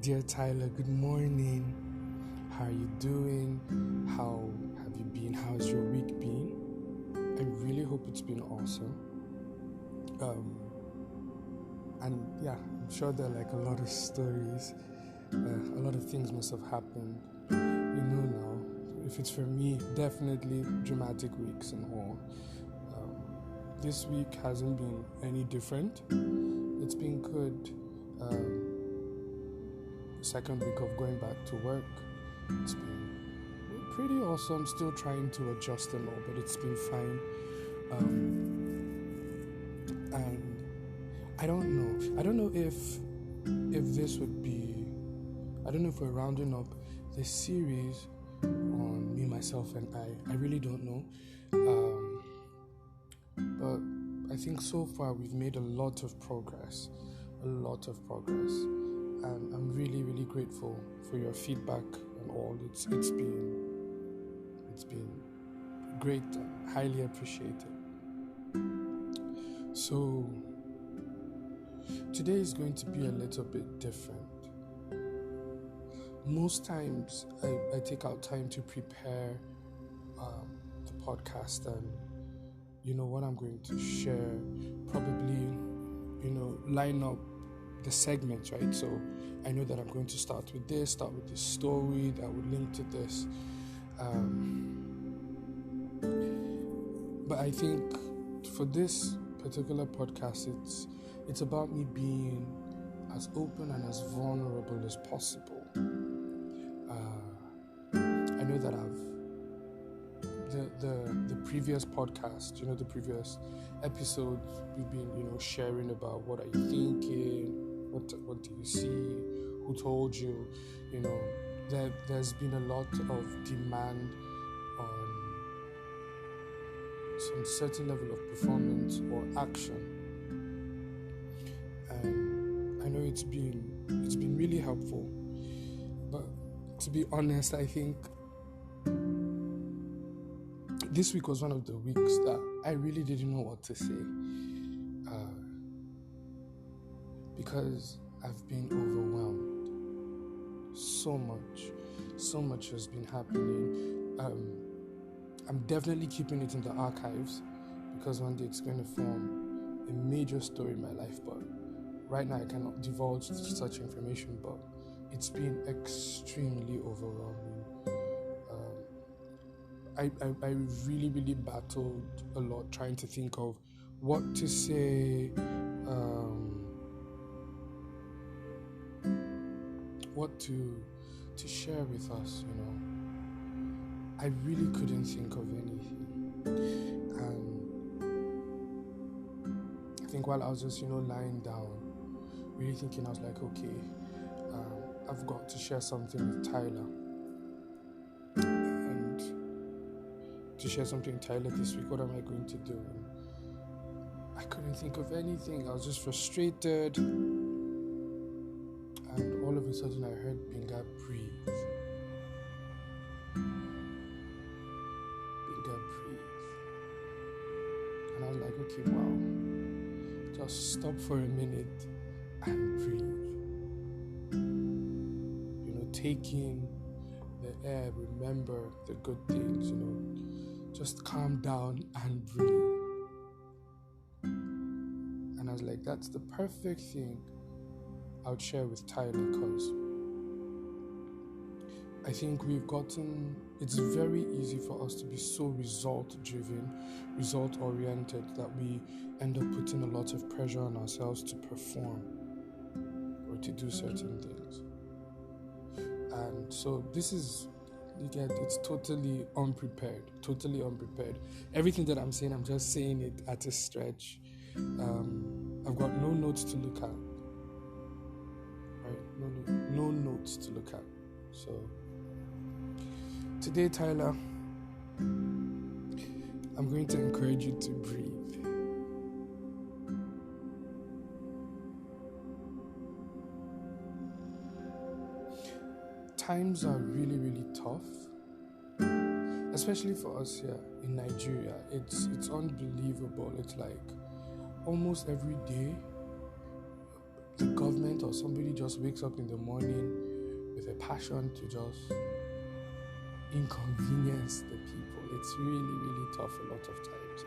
Dear Tyla, good morning. How are you doing? How have you been? How's your week been? I really hope it's been awesome. And yeah, I'm sure there are like a lot of stories. A lot of things must have happened. Now, if it's for me, definitely dramatic weeks and all. This week hasn't been any different. It's been good. Second week of going back to work. It's been pretty awesome. Still trying to adjust and all, but it's been fine. And I don't know if this would be. I don't know if we're rounding up this series on me, myself, and I. I really don't know. But I think so far we've made a lot of progress. And I'm really, really grateful for your feedback and all. It's been great and highly appreciated. So today is going to be a little bit different. Most times I take out time to prepare the podcast and what I'm going to share, probably line up the segments, right? So I know that I'm going to start with this story that would link to this. But I think for this particular podcast, it's about me being as open and as vulnerable as possible. I know that the previous podcast, the previous episodes, we've been, sharing about what are you thinking, what do you see, who told you, there's been a lot of demand on some certain level of performance or action, and I know it's been really helpful, but to be honest, I think this week was one of the weeks that I really didn't know what to say, because I've been overwhelmed. So much has been happening. I'm definitely keeping it in the archives because one day it's going to form a major story in my life, but right now I cannot divulge such information, but it's been extremely overwhelming. I really, really battled a lot trying to think of what to say, what to share with us, I really couldn't think of anything. And I think while I was just, lying down, really thinking, I was like, okay, I've got to share something with Tyla. And to share something with Tyla this week, what am I going to do? And I couldn't think of anything. I was just frustrated. And all of a sudden I heard Binga breathe. And I was like, okay, wow. Just stop for a minute and breathe. Take in the air, remember the good things, just calm down and breathe. And I was like, that's the perfect thing I would share with Tyla, because I think it's very easy for us to be so result-driven, result-oriented, that we end up putting a lot of pressure on ourselves to perform or to do certain things. And so this is, it's totally unprepared. Everything that I'm saying, I'm just saying it at a stretch. I've got no notes to look at. Right? No notes to look at. So today, Tyla, I'm going to encourage you to breathe. Times are really, really tough, especially for us here in Nigeria. It's unbelievable. It's like almost every day the government or somebody just wakes up in the morning with a passion to just inconvenience the people. It's really, really tough a lot of times.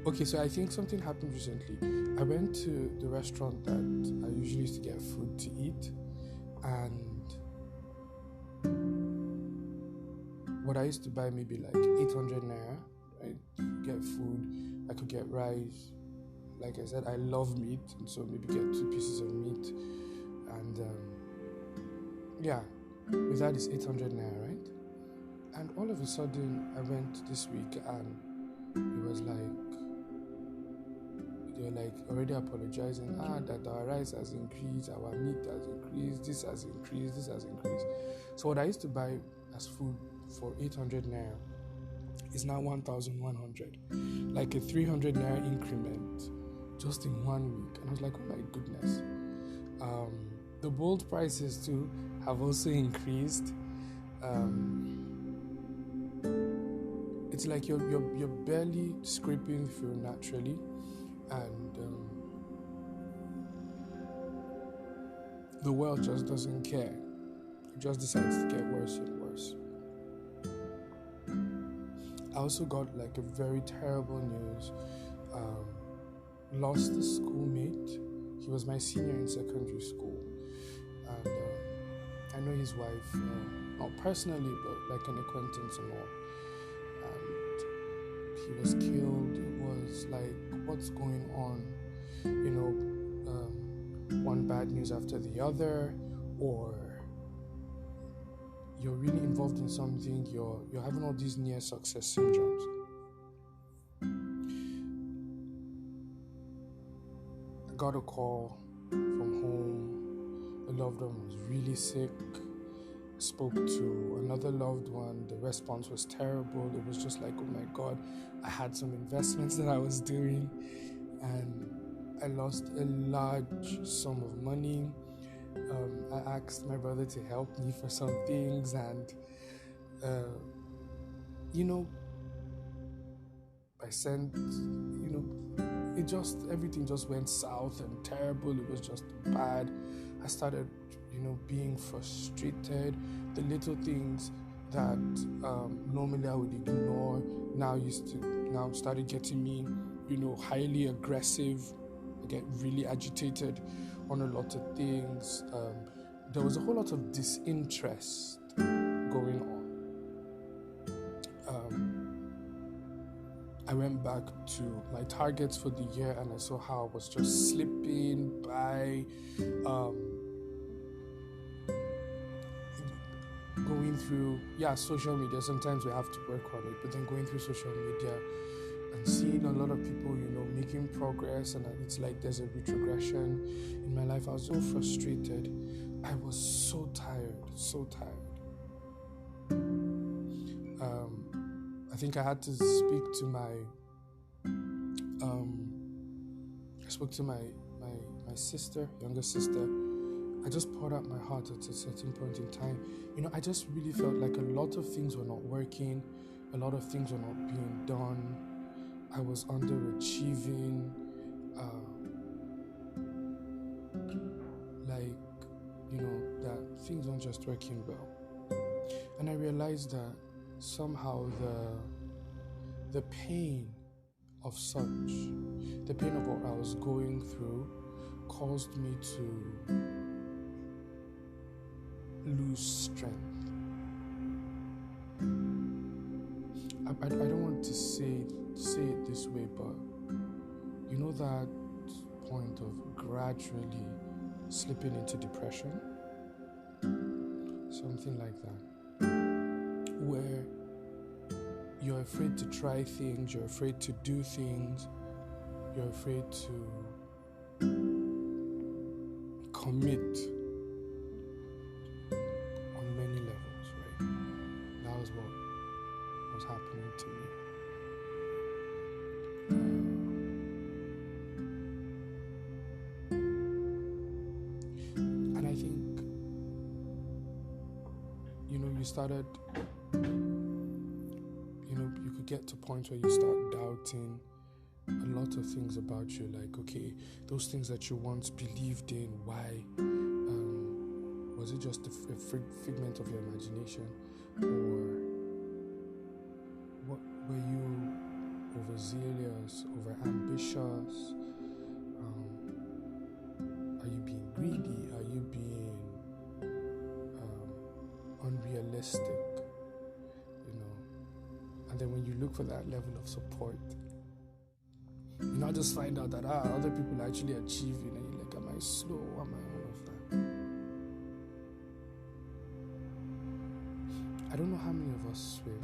Okay, so I think something happened recently. I went to the restaurant that I usually used to get food to eat, and what I used to buy maybe like 800 naira, right? Get food, I could get rice. Like I said, I love meat, and so maybe get 2 pieces of meat, and with that is 800 naira, right? And all of a sudden, I went this week, and it was like, they were like already apologizing, that our rice has increased, our meat has increased, this has increased. So what I used to buy as food for 800 naira is now 1,100, like a 300 naira increment just in 1 week. And I was like, oh my goodness. The bold prices too have also increased. It's like you're barely scraping through naturally, and the world just doesn't care. It just decides to get worse and worse. I also got like a very terrible news. Lost a schoolmate. He was my senior in secondary school, and I know his wife, not personally, but like an acquaintance and all. And he was killed. It was like, what's going on? One bad news after the other, or you're really involved in something, you're having all these near success syndromes. I got a call from home. A loved one was really sick. I spoke to another loved one. The response was terrible. It was just like, oh my God, I had some investments that I was doing, and I lost a large sum of money. I asked my brother to help me for some things, and I sent, everything just went south and terrible. It was just bad. I started, being frustrated. The little things that normally I would ignore now started getting me, highly aggressive. I get really agitated on a lot of things. There was a whole lot of disinterest going on. I went back to my targets for the year, and I saw how I was just slipping by, going through social media. Sometimes we have to work on it, but then going through social media and seeing a lot of people, making progress, and it's like there's a retrogression in my life. I was so frustrated. I was so tired. I think I had to speak to my sister, younger sister. I just poured out my heart at a certain point in time. I just really felt like a lot of things were not working, a lot of things were not being done. I was underachieving, that things weren't just working well. And I realized that somehow the pain of the pain of what I was going through caused me to lose strength. I don't want to say it this way, but that point of gradually slipping into depression, something like that, where you're afraid to try things, you're afraid to do things, you're afraid to commit on many levels, right? That was what was happening to me. And I think, you started, you could get to points where you start doubting a lot of things about you, like, okay, those things that you once believed in, why? Was it just a figment of your imagination? Or what, were you overzealous, over ambitious? Are you being greedy? Are you being unrealistic? And then when you look for that level of support, you not just find out that other people actually achieve, you're like, am I slow? Am I all of that? I don't know how many of us swim,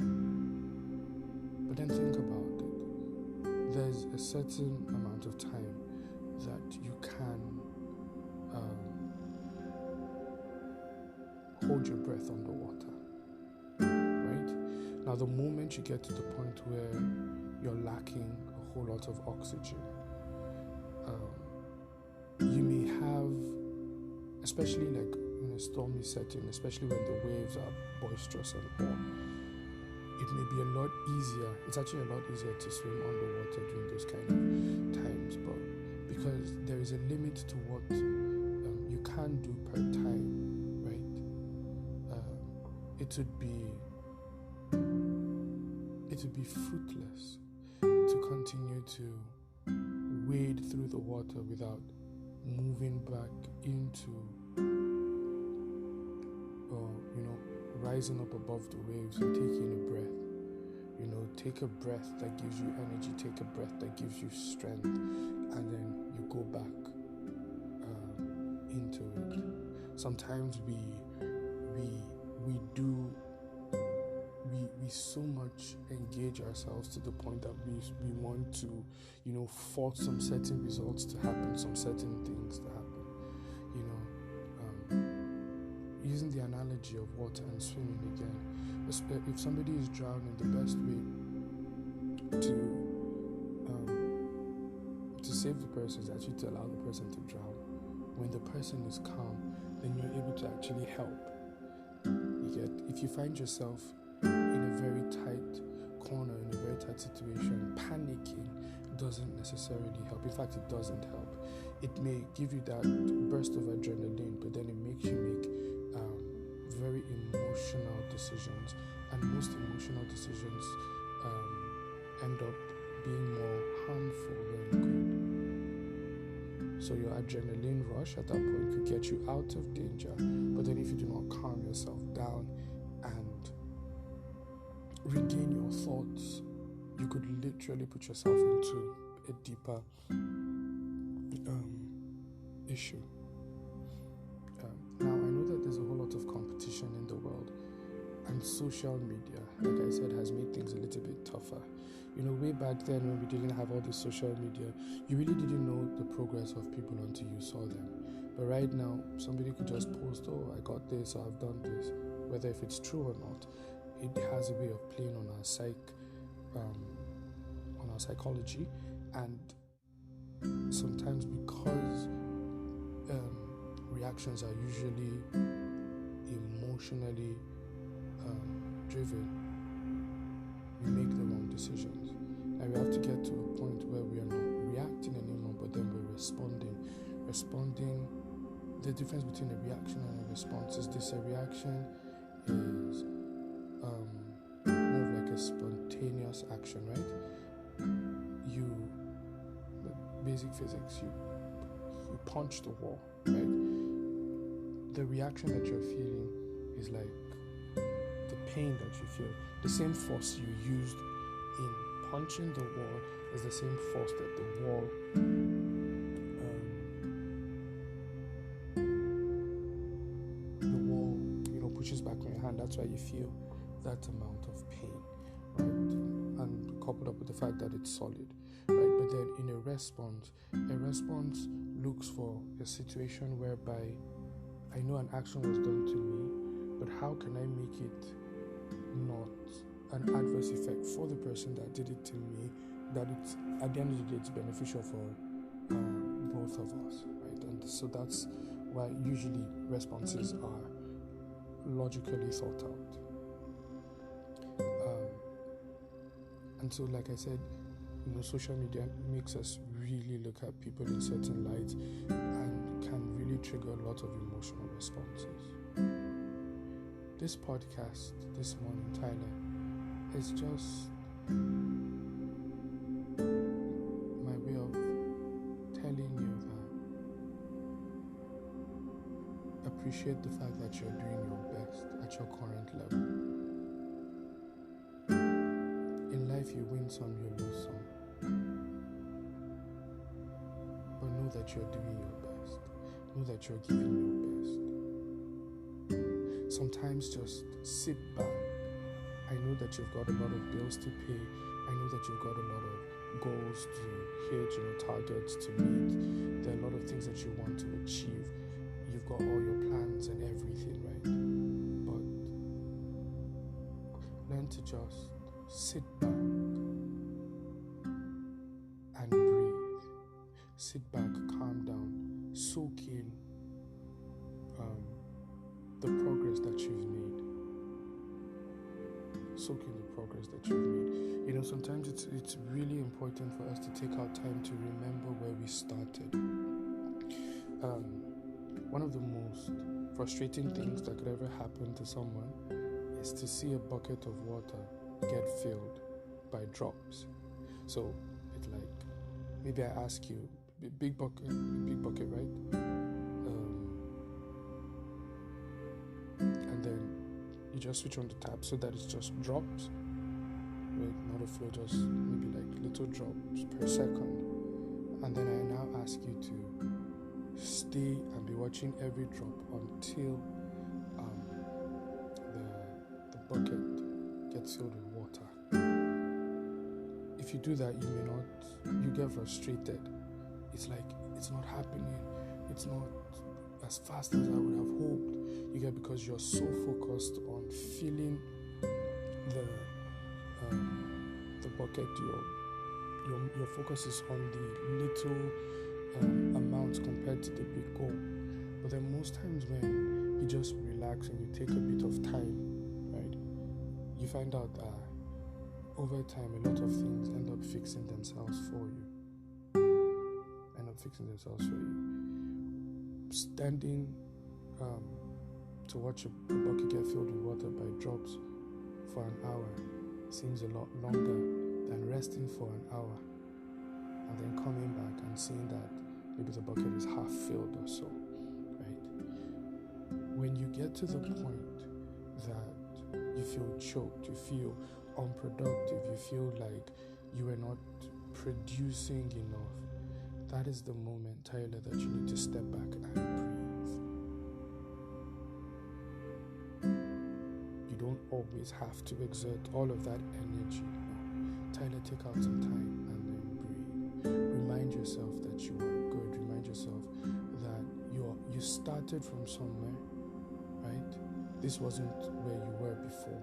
but then think about it. There's a certain amount of time that you can hold your breath underwater, right? Now, the moment you get to the point where you're lacking a whole lot of oxygen, you may have, especially like in a stormy setting, especially when the waves are boisterous and all, it may be a lot easier. It's actually a lot easier to swim underwater during those kind of times, but because there is a limit to what you can do per time, right? It would be fruitless to continue to wade through the water without moving back into, or rising up above the waves and taking a breath. Take a breath that gives you energy, take a breath that gives you strength, and then you go back into it. Sometimes we so much engage ourselves to the point that we want to, force some certain results to happen, some certain things to happen. Using the analogy of water and swimming again, if somebody is drowning, the best way to save the person is actually to allow the person to drown. When the person is calm, then you're able to actually help. If you find yourself in a very tight corner, in a very tight situation, panicking doesn't necessarily help. In fact, it doesn't help. It may give you that burst of adrenaline, but then it makes you make very emotional decisions, and most emotional decisions end up being more harmful than good. So your adrenaline rush at that point could get you out of danger, but then if you do not calm yourself down and regain your thoughts, you could literally put yourself into a deeper issue. Now, I know that there's a whole lot of competition in the world, and social media, like I said, has made things a little bit tougher. Way back then when we didn't have all this social media, you really didn't know the progress of people until you saw them. But right now, somebody could just post, I got this, or I've done this. Whether if it's true or not, it has a way of playing on our psychology, and sometimes because reactions are usually emotionally driven, we make the wrong decisions. And we have to get to a point where we are not reacting anymore, but then we're responding. The difference between a reaction and a response is this: a reaction is more of like a spontaneous action, right? Basic physics, you punch the wall, right? The reaction that you're feeling is like the pain that you feel. The same force you used in punching the wall is the same force that the wall pushes back on your hand. That's why you feel that amount of pain, right? And coupled up with the fact that it's solid, right? But then in a response looks for a situation whereby I know an action was done to me, but how can I make it not an adverse effect for the person that did it to me, that it's, at the end of the day, it's beneficial for both of us, right? And so that's why usually responses are logically thought out. And so, like I said, Social media makes us really look at people in certain lights and can really trigger a lot of emotional responses. This podcast this morning, Tyla, is just my way of telling you that appreciate the fact that you're doing your best at your current level. In life, you win some, you lose some. But know that you're doing your best. Know that you're giving your best. Sometimes just sit back. I know that you've got a lot of bills to pay. I know that you've got a lot of goals to hit, targets to meet. There are a lot of things that you want to achieve. You've got all your plans and everything, right? But learn to just sit back and breathe. Sit back, calm down, soak in the progress that you've made. Soak in the progress that you've made. Sometimes it's really important for us to take our time to remember where we started. One of the most frustrating things that could ever happen to someone is to see a bucket of water get filled by drops. So it's like, maybe I ask you, big bucket, right? And then you just switch on the tap so that it's just drops, right? Not a flow, just maybe like little drops per second. And then I now ask you to stay and be watching every drop until the bucket gets filled with water. If you do that, you get frustrated. It's like, it's not happening. It's not as fast as I would have hoped. You get, because you're so focused on filling the bucket. Your focus is on the little amount compared to the big goal. But then most times when you just relax and you take a bit of time, right, you find out that over time a lot of things end up fixing themselves for you. Standing to watch a bucket get filled with water by drops for an hour seems a lot longer than resting for an hour and then coming back and seeing that maybe the bucket is half filled or so, right? When you get to the point that you feel choked, you feel unproductive, you feel like you are not producing enough, that is the moment, Tyla, that you need to step back and breathe. You don't always have to exert all of that energy. Tyla, take out some time and then breathe. Remind yourself that you are good. Remind yourself that you started from somewhere, right? This wasn't where you were before.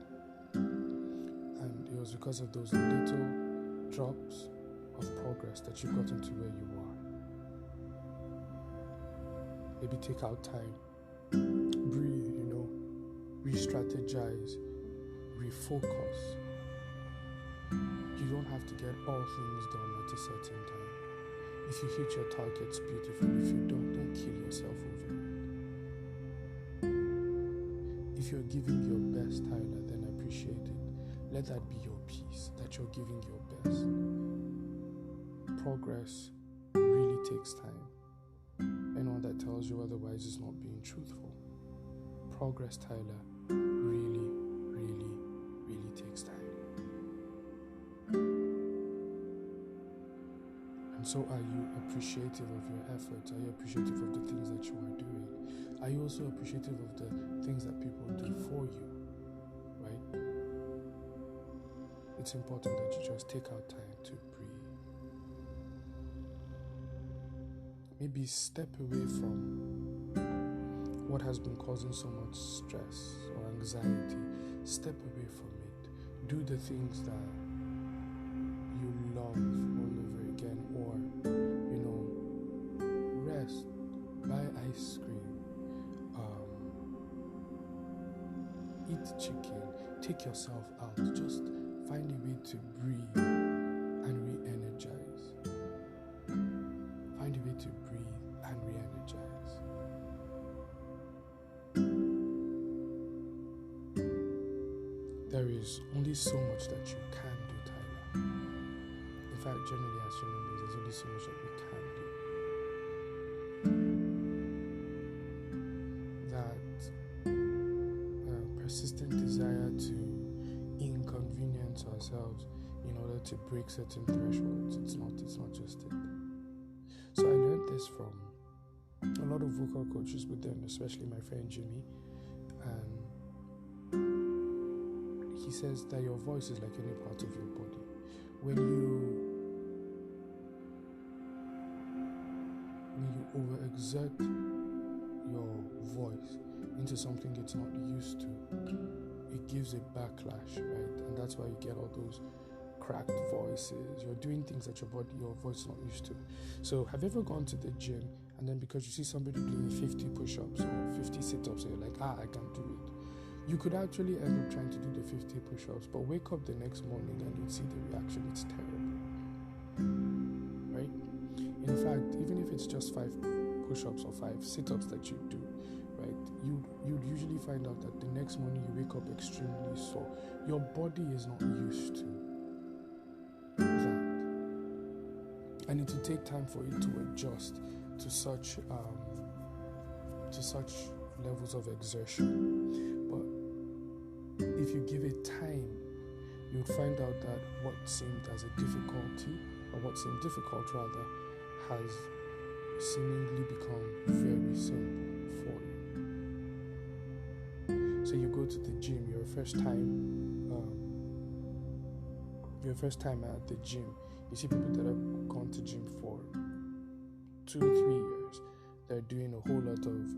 And it was because of those little drops of progress that you've gotten to where you are. Maybe take out time, breathe, re-strategize, refocus. You don't have to get all things done at a certain time. If you hit your targets, beautiful. If you don't kill yourself over it. If you're giving your best, Tyla, then appreciate it. Let that be your peace, that you're giving your best. Progress really takes time. Anyone that tells you otherwise is not being truthful. Progress, Tyla, really, really, really takes time. And so are you appreciative of your efforts? Are you appreciative of the things that you are doing? Are you also appreciative of the things that people do for you? Right? It's important that you just take out time to breathe. Maybe step away from what has been causing so much stress or anxiety. Step away from it. Do the things that you love all over again, or rest, buy ice cream, eat chicken, take yourself out. Just find a way to breathe and re-energize. there's only so much that you can do, Tyla. In fact, generally as human beings, there's only so much that we can do. That persistent desire to inconvenience ourselves in order to break certain thresholds, it's not just it. So I learned this from a lot of vocal coaches, but then especially my friend Jimmy, and he says that your voice is like any part of your body. When you overexert your voice into something it's not used to, it gives a backlash, right? And that's why you get all those cracked voices. You're doing things that your voice is not used to. So have you ever gone to the gym and then because you see somebody doing 50 push-ups or 50 sit-ups and you're like, I can do it? You could actually end up trying to do the 50 push-ups, but wake up the next morning and you'd see the reaction. It's terrible, right? In fact, even if it's just 5 push-ups or 5 sit-ups that you do, right, you'd usually find out that the next morning you wake up extremely sore. Your body is not used to that, and it will take time for it to adjust to such levels of exertion. But if you give it time, you'd find out that what seemed as a difficulty, or what seemed difficult rather, has seemingly become very simple for you. So you go to the gym, your first time at the gym. You see people that have gone to gym for 2-3 years. They're doing a whole lot of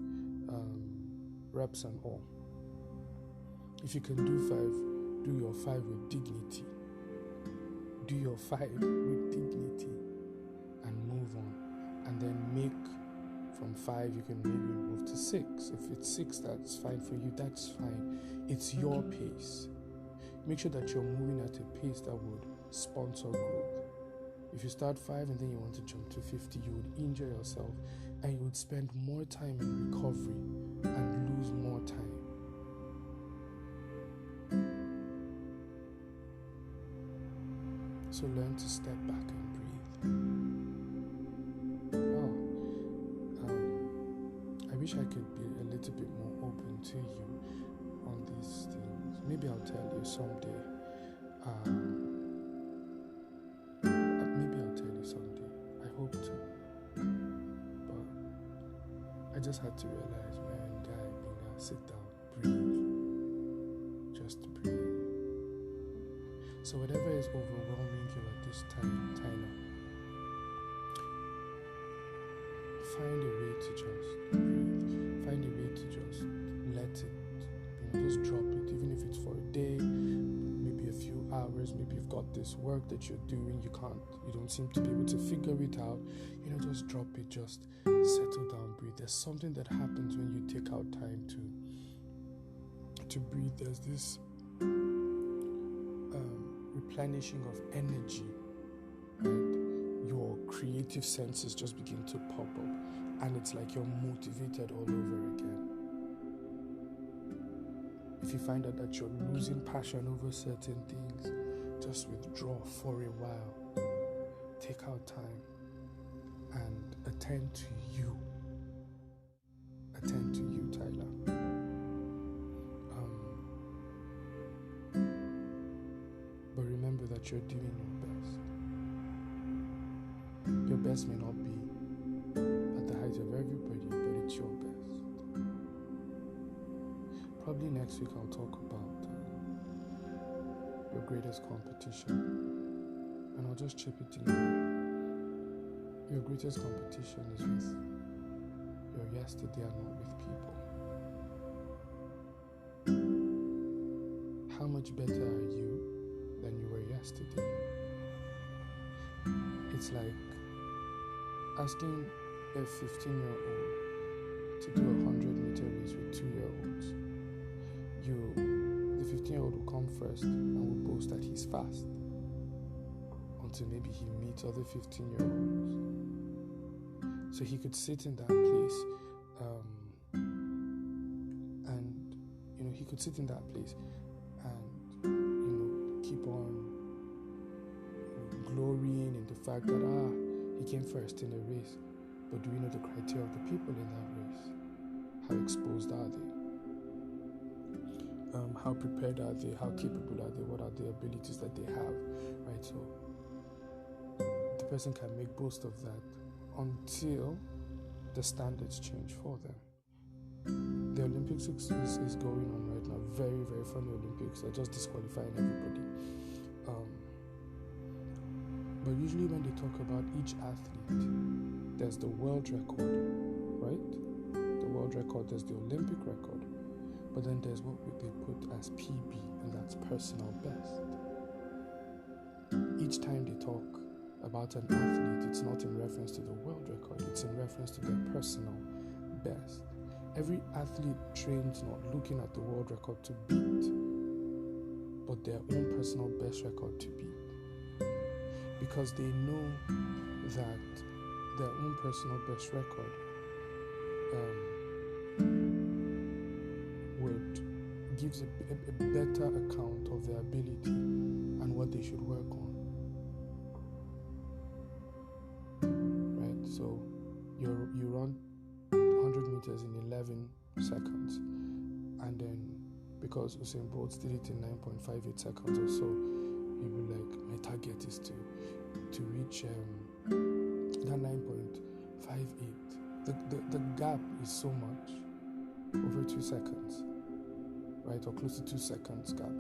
reps and all. If you can do 5, do your 5 with dignity. Do your 5 with dignity and move on. And then make from 5, you can maybe move to 6. If it's 6 that's fine for you, that's fine. It's your pace. Make sure that you're moving at a pace that would sponsor growth. If you start 5 and then you want to jump to 50, you would injure yourself and you would spend more time in recovery and lose more time. So learn to step back and breathe. I wish I could be a little bit more open to you on these things. Maybe I'll tell you someday. Maybe I'll tell you someday. I hope to. But I just had to realize, man, guy, sit down, breathe. Just breathe. So whatever is overwhelming you at this time, Tyla, find a way to just breathe. Find a way to just let it, just drop it, even if it's for a day, maybe a few hours. Maybe you've got this work that you're doing, you don't seem to be able to figure it out. Just drop it, just settle down, breathe. There's something that happens when you take out time to breathe. There's this replenishing of energy, right? Your creative senses just begin to pop up, and it's like you're motivated all over again. If you find out that you're losing passion over certain things, just withdraw for a while. Take out time and attend to you. Attend to you, Tyla. But remember that you're doing your best. Your best may not be at the height of everybody, but it's your best. Probably next week I'll talk about your greatest competition, and I'll just chip it in there. Your greatest competition is with your yesterday and not with people. How much better are you than you were yesterday? It's like asking a 15-year-old to do a 100-meter race with 2-year-olds. The 15-year-old will come first and will boast that he's fast until maybe he meets other 15-year-olds. So he could sit in that place, and he could sit in that place and fact that he came first in the race, but do we know the criteria of the people in that race? How exposed are they? How prepared are they? How capable are they? What are the abilities that they have? Right, so the person can make boast of that until the standards change for them. The Olympics is going on right now. Very, very funny Olympics. They're just disqualifying everybody. But usually when they talk about each athlete, there's the world record, right? The world record, there's the Olympic record. But then there's what they put as PB, and that's personal best. Each time they talk about an athlete, it's not in reference to the world record, it's in reference to their personal best. Every athlete trains not looking at the world record to beat, but their own personal best record to beat. Because they know that their own personal best record gives a better account of their ability and what they should work on. Right? So you run 100 meters in 11 seconds, and then because Usain Bolt did it in 9.58 seconds or so, you'll be like, my target is to reach that 9.58. The gap is so much, over 2 seconds, right, or close to 2 seconds gap.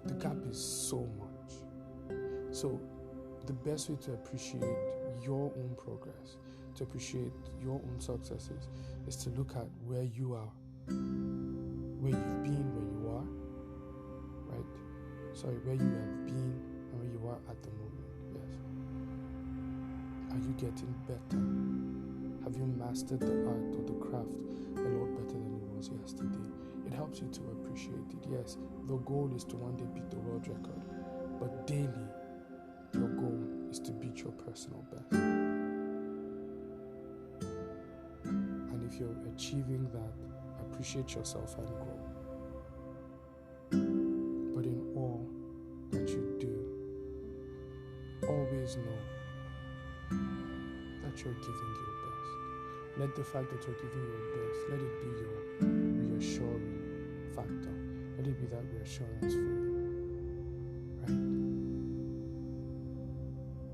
The gap is so much. So the best way to appreciate your own progress, to appreciate your own successes, is to look at where you are, where you've been, where you are, right? Sorry, where you have been and where you are at the moment. Yes. Are you getting better? Have you mastered the art or the craft a lot better than it was yesterday? It helps you to appreciate it. Yes, the goal is to one day beat the world record, but daily, your goal is to beat your personal best. And if you're achieving that, appreciate yourself and grow. But in all that you do, always know that you're giving your best. Let the fact that you're giving your best, let it be your reassuring factor. Let it be that reassurance for you. Right?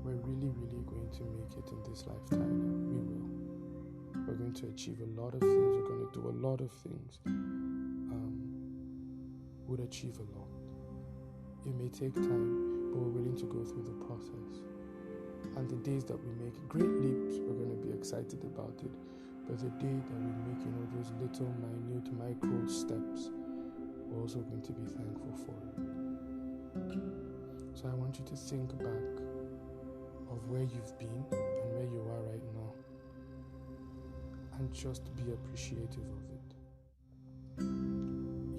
We're really, really going to make it in this lifetime. We will. We're going to achieve a lot of things. We're going to do a lot of things. We'll achieve a lot. It may take time, but we're willing to go through the process. And the days that we make great leaps, we're going to be excited about it. But the day that we make, those little, minute, micro steps, we're also going to be thankful for it. So I want you to think back of where you've been and where you are right now, and just be appreciative of it.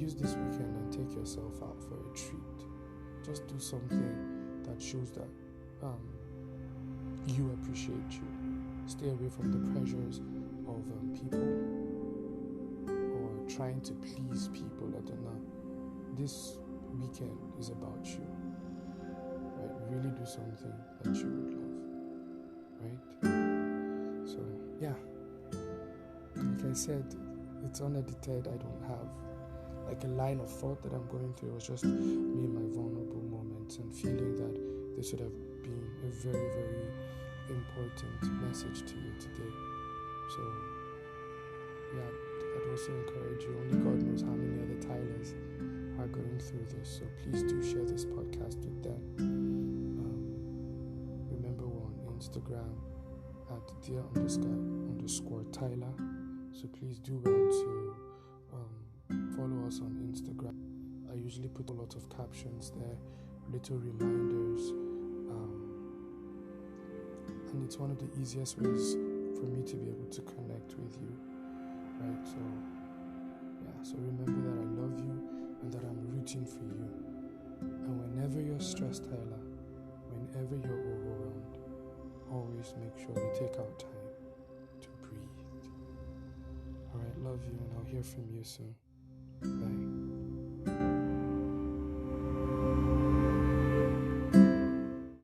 Use this weekend and take yourself out for a treat. Just do something that shows that you appreciate you. Stay away from the pressures of people or trying to please people. I don't know. This weekend is about you. Right? Really do something that you would love. Right? So, yeah. Like I said, it's unedited. I don't have like a line of thought that I'm going through. It was just me and my vulnerable moments and feeling that this would have been a very, very important message to you today. So, yeah, I'd also encourage you. Only God knows how many other Tylas are going through this. So please do share this podcast with them. Remember, we're on Instagram at dear_Tyla. So please do well to follow us on Instagram. I usually put a lot of captions there, little reminders, and it's one of the easiest ways for me to be able to connect with you, right? So, yeah, so remember that I love you and that I'm rooting for you. And whenever you're stressed, Tyla, whenever you're overwhelmed, always make sure you take out time to breathe. All right, love you, and I'll hear from you soon.